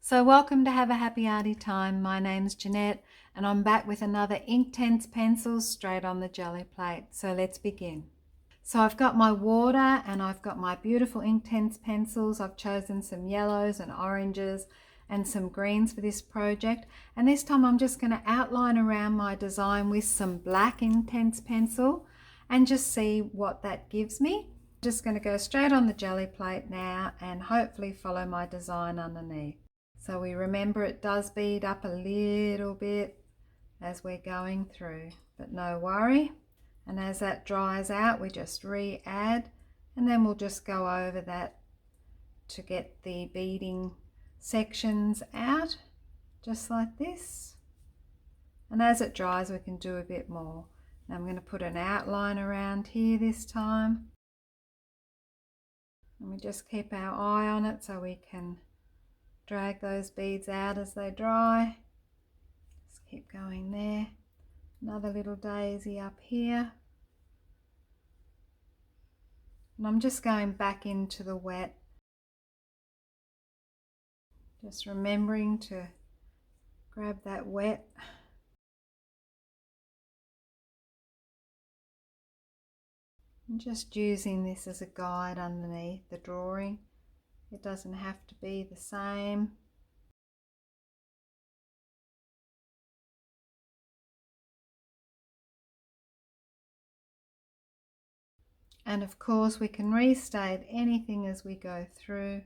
So welcome to Have a Happy Arty Time. My name's Janette and I'm back with another Inktense Pencils straight on the Gelli Plate. So let's begin. So I've got my water and I've got my beautiful Inktense pencils. I've chosen some yellows and oranges and some greens for this project. And this time I'm just going to outline around my design with some black Inktense pencil and just see what that gives me. Just going to go straight on the Gelli Plate now and hopefully follow my design underneath. So we remember it does bead up a little bit as we're going through, but no worry. And as that dries out, we just re-add, and then we'll just go over that to get the beading sections out, just like this. And as it dries, we can do a bit more. Now I'm going to put an outline around here this time. And we just keep our eye on it so we can drag those beads out as they dry. Just keep going there. Another little daisy up here. And I'm just going back into the wet. Just remembering to grab that wet. And just using this as a guide underneath the drawing. It doesn't have to be the same. And of course we can restate anything as we go through.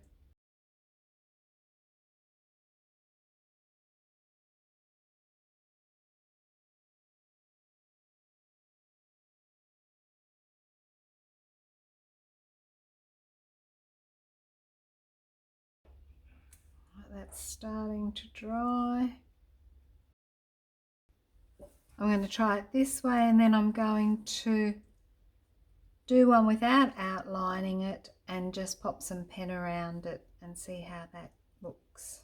That's starting to dry. I'm going to try it this way and then I'm going to do one without outlining it and just pop some pen around it and see how that looks.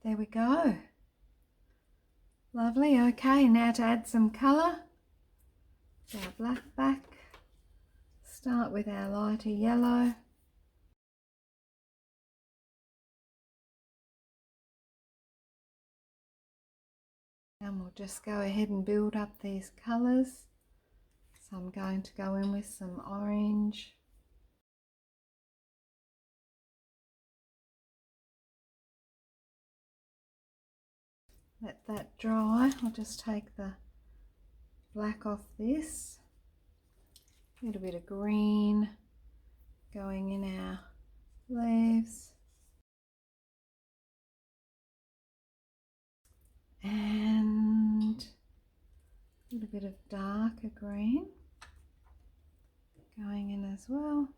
There we go. Lovely. Okay, now to add some colour. Our black back. Start with our lighter yellow. And we'll just go ahead and build up these colours. So I'm going to go in with some orange. Let that dry. I'll just take the black off this. A little bit of green going in our leaves. And a little bit of darker green going in as well.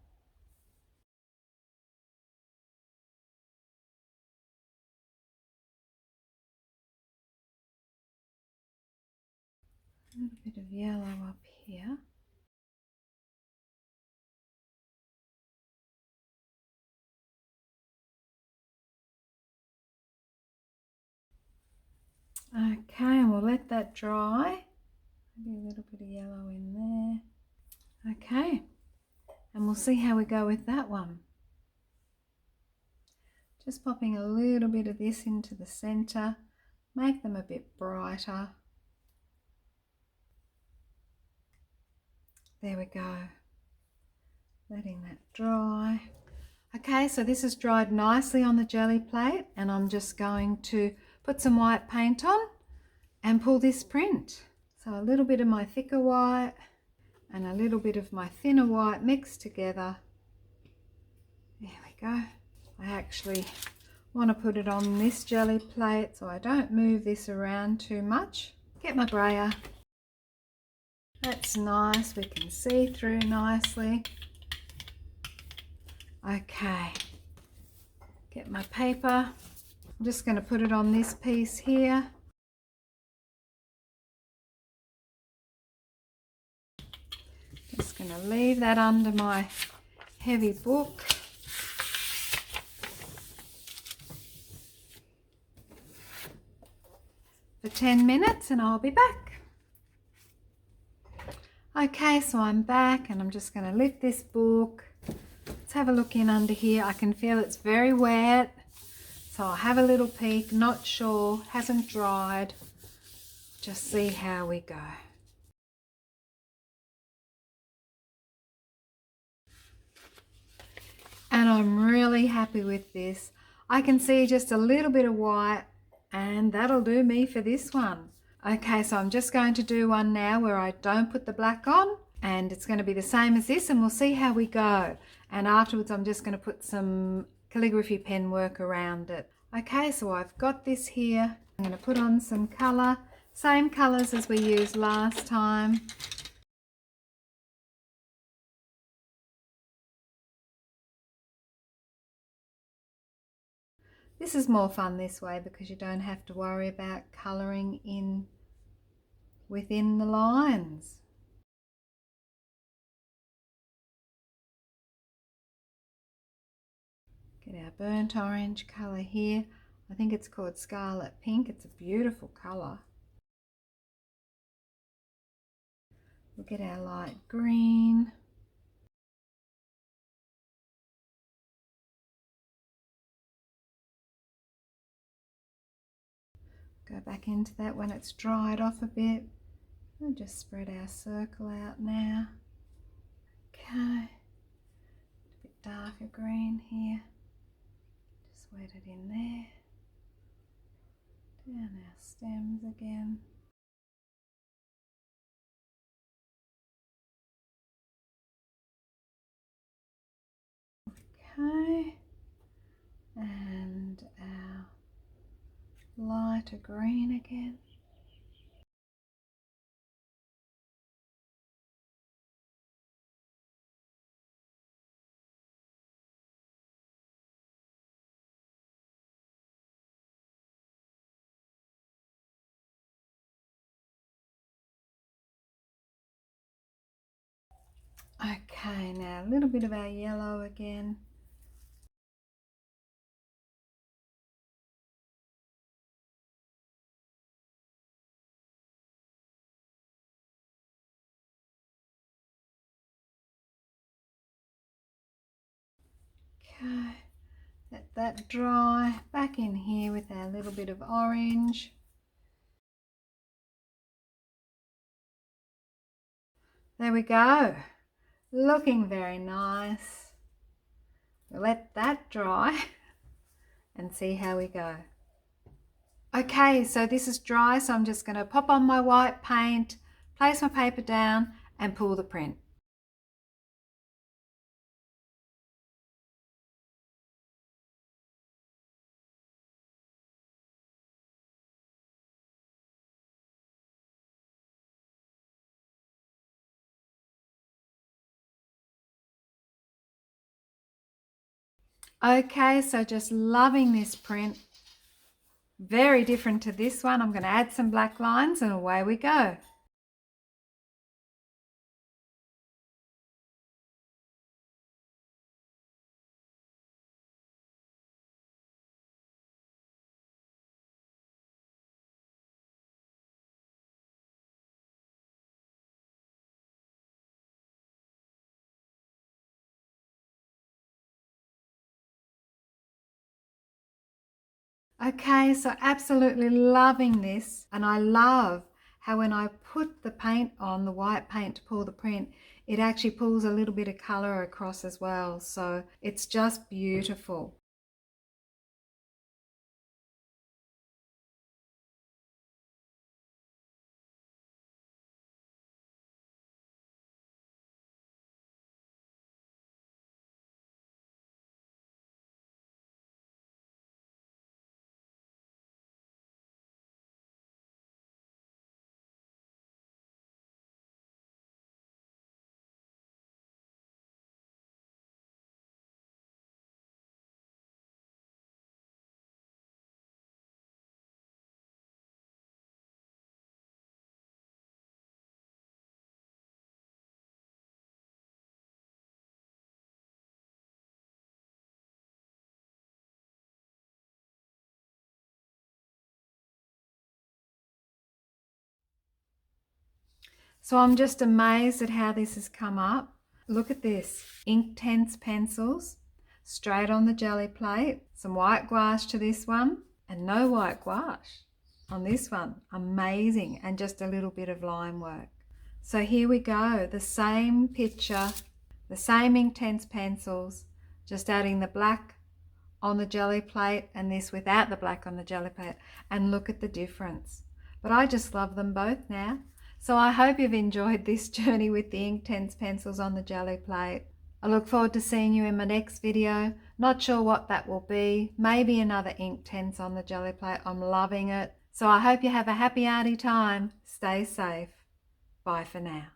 A little bit of yellow up here. Okay, and we'll let that dry. Maybe a little bit of yellow in there. Okay, and we'll see how we go with that one. Just popping a little bit of this into the center, make them a bit brighter. There we go. Letting that dry. Okay, so this has dried nicely on the Gelli Plate and I'm just going to put some white paint on and pull this print. So a little bit of my thicker white and a little bit of my thinner white mixed together. There we go. I actually want to put it on this Gelli Plate so I don't move this around too much. Get my brayer. That's nice, we can see through nicely. Okay, get my paper. I'm just going to put it on this piece here. Just going to leave that under my heavy book. For 10 minutes and I'll be back. Okay, so I'm back and I'm just going to lift this book. Let's have a look in under here. I can feel it's very wet, so I'll have a little peek. Not sure, hasn't dried. Just see how we go. And I'm really happy with this. I can see just a little bit of white, and that'll do me for this one. Okay, so I'm just going to do one now where I don't put the black on, and it's going to be the same as this, and we'll see how we go. And afterwards I'm just going to put some calligraphy pen work around it. Okay, so I've got this here. I'm going to put on some colour, same colours as we used last time. This is more fun this way because you don't have to worry about colouring in within the lines. Get our burnt orange colour here. I think it's called Scarlet Pink. It's a beautiful colour. We'll get our light green. Go back into that when it's dried off a bit. We'll just spread our circle out now. Okay, a bit darker green here. Just wet it in there. Down our stems again. Okay, and our lighter green again. Okay, now a little bit of our yellow again. Okay, let that dry. Back in here with our little bit of orange. There we go. Looking very nice. We'll let that dry and see how we go. Okay, so this is dry, so I'm just going to pop on my white paint, place my paper down and pull the print. Okay, so just loving this print. Very different to this one. I'm going to add some black lines and away we go. Okay, so absolutely loving this, and I love how when I put the paint on, the white paint to pull the print, it actually pulls a little bit of colour across as well, so it's just beautiful. So I'm just amazed at how this has come up. Look at this, Inktense Pencils, straight on the Gelli Plate, some white gouache to this one, and no white gouache on this one. Amazing, and just a little bit of line work. So here we go, the same picture, the same Inktense pencils, just adding the black on the Gelli Plate and this without the black on the Gelli Plate, and look at the difference. But I just love them both now. So I hope you've enjoyed this journey with the Inktense pencils on the Gelli Plate. I look forward to seeing you in my next video. Not sure what that will be. Maybe another Inktense on the Gelli Plate. I'm loving it. So I hope you have a happy arty time. Stay safe. Bye for now.